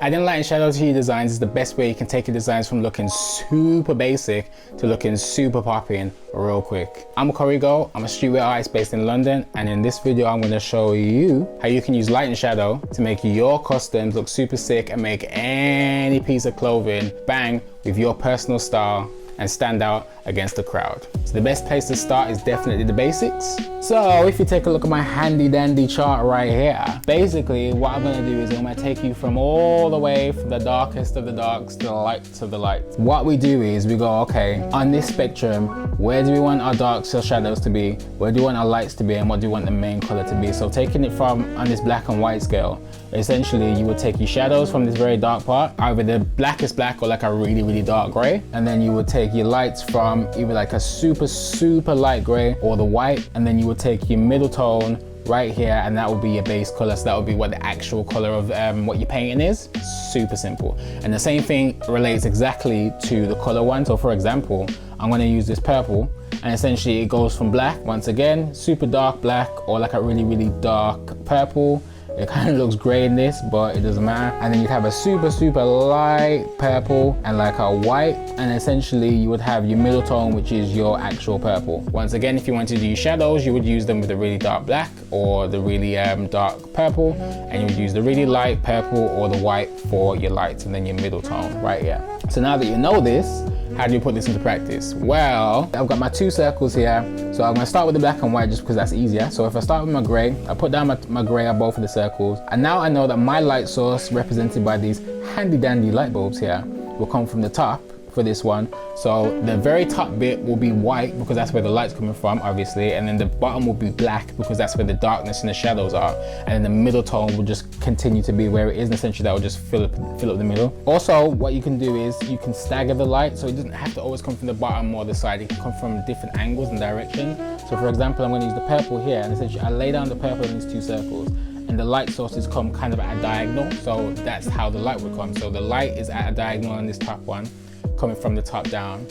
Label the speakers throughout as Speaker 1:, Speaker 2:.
Speaker 1: Adding light and shadow to your designs is the best way you can take your designs from looking super basic to looking super popping real quick. I'm CurrieGOAT, I'm a streetwear artist based in London, and in this video I'm going to show you how you can use light and shadow to make your customs look super sick and make any piece of clothing bang with your personal style and stand out against the crowd. So the best place to start is definitely the basics. So if you take a look at my handy dandy chart right here, basically what I'm gonna do is I'm gonna take you from all the way from the darkest of the darks to the lights of the lights. What we do is we go, okay, on this spectrum, where do we want our darks or shadows to be? Where do we want our lights to be? And what do we want the main color to be? So taking it from on this black and white scale, essentially you would take your shadows from this very dark part, either the blackest black or like a really, really dark gray. And then you would take your lights from either like a super, super light gray or the white. And then you would take your middle tone right here, and that will be your base color. So that will be what the actual color of what you're painting is. Super simple. And the same thing relates exactly to the color one. So for example, I'm going to use this purple, and essentially it goes from black, once again, super dark black or like a really, really dark purple. It kind of looks gray in this, but it doesn't matter. And then you'd have a super, super light purple and like a white. And essentially you would have your middle tone, which is your actual purple. Once again, if you wanted to use shadows, you would use them with the really dark black or the really dark purple. And you would use the really light purple or the white for your lights, and then your middle tone right here. So now that you know this, how do you put this into practice? Well, I've got my two circles here. So I'm gonna start with the black and white just because that's easier. So if I start with my gray, I put down my gray on both of the circles. And now I know that my light source, represented by these handy dandy light bulbs here, will come from the top for this one. So the very top bit will be white because that's where the light's coming from, obviously. And then the bottom will be black because that's where the darkness and the shadows are. And then the middle tone will just continue to be where it is. And essentially that will just fill up the middle. Also, what you can do is you can stagger the light. So it doesn't have to always come from the bottom or the side. It can come from different angles and directions. So for example, I'm going to use the purple here. And essentially I lay down the purple in these two circles. And the light sources come kind of at a diagonal. So that's how the light would come. So the light is at a diagonal on this top one, coming from the top down,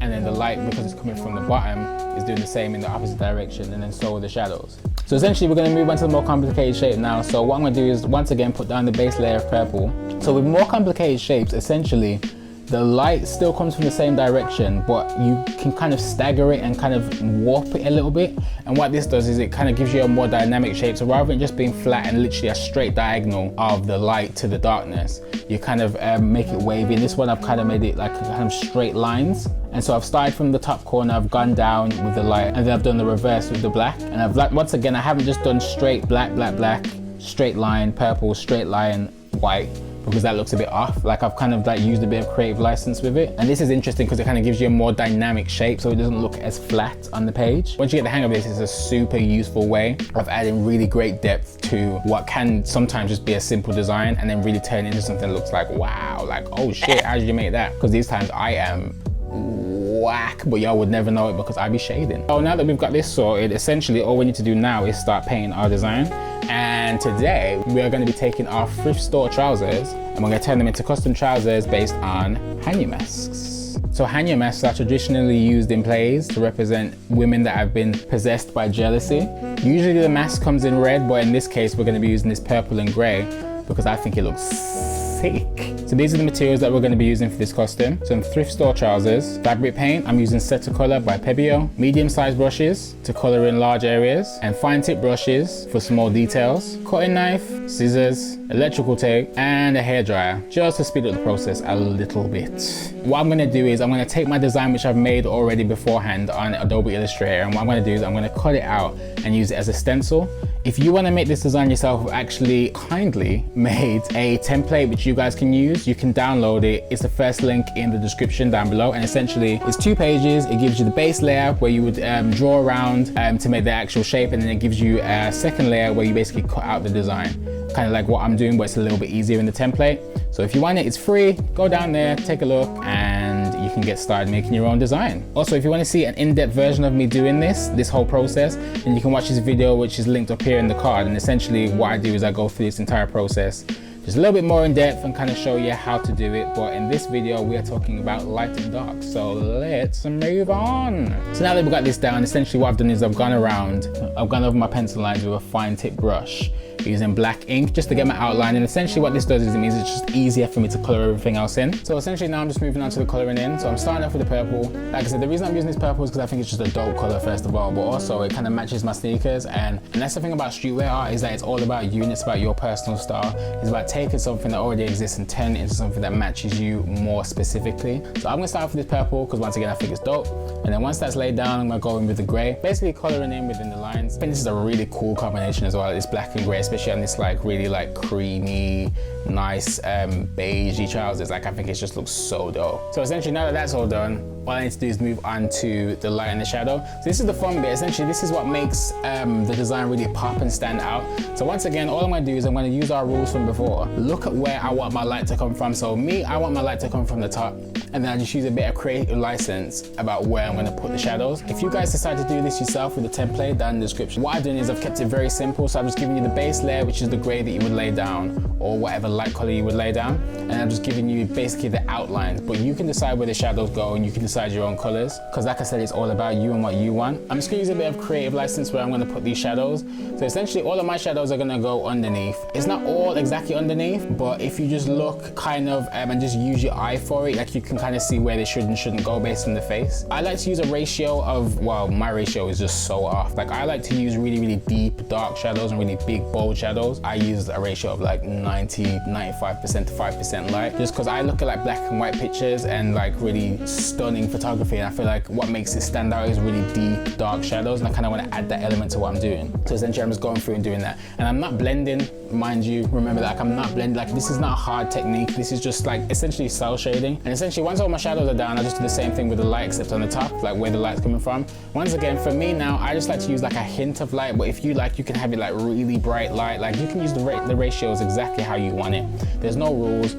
Speaker 1: and then the light, because it's coming from the bottom, is doing the same in the opposite direction, and then so are the shadows. So essentially we're going to move on to the more complicated shape now. So what I'm going to do is once again put down the base layer of purple. So with more complicated shapes, essentially the light still comes from the same direction, but you can kind of stagger it and kind of warp it a little bit. And what this does is it kind of gives you a more dynamic shape. So rather than just being flat and literally a straight diagonal of the light to the darkness, you kind of make it wavy. In this one, I've kind of made it like kind of straight lines. And so I've started from the top corner, I've gone down with the light, and then I've done the reverse with the black. And I've like, once again, I haven't just done straight black, black, black, straight line, purple, straight line, white, because that looks a bit off. Like I've kind of like used a bit of creative license with it. And this is interesting because it kind of gives you a more dynamic shape, so it doesn't look as flat on the page. Once you get the hang of this, it's a super useful way of adding really great depth to what can sometimes just be a simple design and then really turn into something that looks like, wow, like, oh shit, how did you make that? Because these times I am whack, but y'all would never know it because I be shading. So now that we've got this sorted, essentially all we need to do now is start painting our design. And today we are going to be taking our thrift store trousers and we're going to turn them into custom trousers based on hanger masks. So hanger masks are traditionally used in plays to represent women that have been possessed by jealousy. Usually the mask comes in red, but in this case we're going to be using this purple and grey because I think it looks sick. So these are the materials that we're going to be using for this costume. Some thrift store trousers, fabric paint, I'm using Set to Color by Pebeo, medium-sized brushes to color in large areas, and fine tip brushes for small details, cutting knife, scissors, electrical tape, and a hairdryer, just to speed up the process a little bit. What I'm going to do is I'm going to take my design, which I've made already beforehand on Adobe Illustrator, and what I'm going to do is I'm going to cut it out and use it as a stencil. If you want to make this design yourself, I've actually kindly made a template which you guys can use. You can download it. It's the first link in the description down below. And essentially it's 2 pages. It gives you the base layer where you would draw around to make the actual shape. And then it gives you a second layer where you basically cut out the design. Kind of like what I'm doing, but it's a little bit easier in the template. So if you want it, it's free. Go down there, take a look, and you can get started making your own design. Also, if you want to see an in-depth version of me doing this whole process, then you can watch this video, which is linked up here in the card. And essentially what I do is I go through this entire process just a little bit more in depth and kind of show you how to do it. But in this video, we are talking about light and dark. So let's move on. So now that we've got this down, essentially what I've done is I've gone over my pencil lines with a fine tip brush. using black ink just to get my outline. And essentially what this does is it means it's just easier for me to color everything else in. So essentially now I'm just moving on to the coloring in. So I'm starting off with the purple. Like I said, the reason I'm using this purple is because I think it's just a dope color first of all, but also it kind of matches my sneakers. And that's the thing about streetwear art, is that it's all about you and it's about your personal style. It's about taking something that already exists and turning it into something that matches you more specifically. So I'm gonna start off with this purple because once again, I think it's dope. And then once that's laid down, I'm gonna go in with the gray, basically coloring in within the lines. I think this is a really cool combination as well, this black and gray, especially on this like really like creamy, nice beigey trousers. Like I think it just looks so dope. So essentially now that that's all done, all I need to do is move on to the light and the shadow. So this is the fun bit. Essentially this is what makes the design really pop and stand out. So once again, all I'm gonna do is I'm gonna use our rules from before. Look at where I want my light to come from. So me, I want my light to come from the top, and then I just use a bit of creative license about where I'm gonna put the shadows. If you guys decide to do this yourself with the template down in the description, what I've done is I've kept it very simple. So I'm just giving you the base layer, which is the gray that you would lay down, or whatever light color you would lay down. And I'm just giving you basically the outlines, but you can decide where the shadows go and you can decide your own colors. Because like I said, it's all about you and what you want. I'm just gonna use a bit of creative license where I'm gonna put these shadows. So essentially all of my shadows are gonna go underneath. It's not all exactly underneath, but if you just look kind of and just use your eye for it, like you can kind of see where they should and shouldn't go based on the face. I like to use a ratio of, well, my ratio is just so off. Like I like to use really, really deep, dark shadows and really big, bold shadows. I use a ratio of like 95% to 5% light, just because I look at like black and white pictures and like really stunning photography, and I feel like what makes it stand out is really deep, dark shadows, and I kind of want to add that element to what I'm doing. So essentially I'm just going through and doing that, and I'm not blending, mind you. Remember that, like, I'm not blending. Like this is not a hard technique. This is just like essentially cell shading. And essentially once all my shadows are down, I just do the same thing with the light, except on the top, like where the light's coming from. Once again, for me now, I just like to use like a hint of light, but if you like, you can have it like really bright light. Like you can use the ratios exactly how you want it. There's no rules.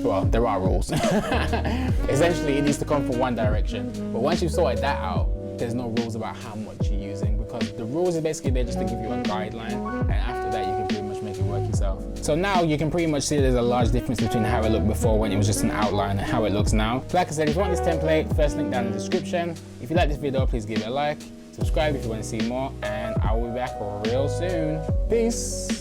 Speaker 1: Well, there are rules. Essentially, it needs to come from one direction. But once you've sorted that out, there's no rules about how much you're using, because the rules are basically there just to give you a guideline. And after that, you can pretty much make it work yourself. So now you can pretty much see there's a large difference between how it looked before when it was just an outline and how it looks now. Like I said, if you want this template, first link down in the description. If you like this video, please give it a like. Subscribe if you want to see more, and I will be back real soon. Peace.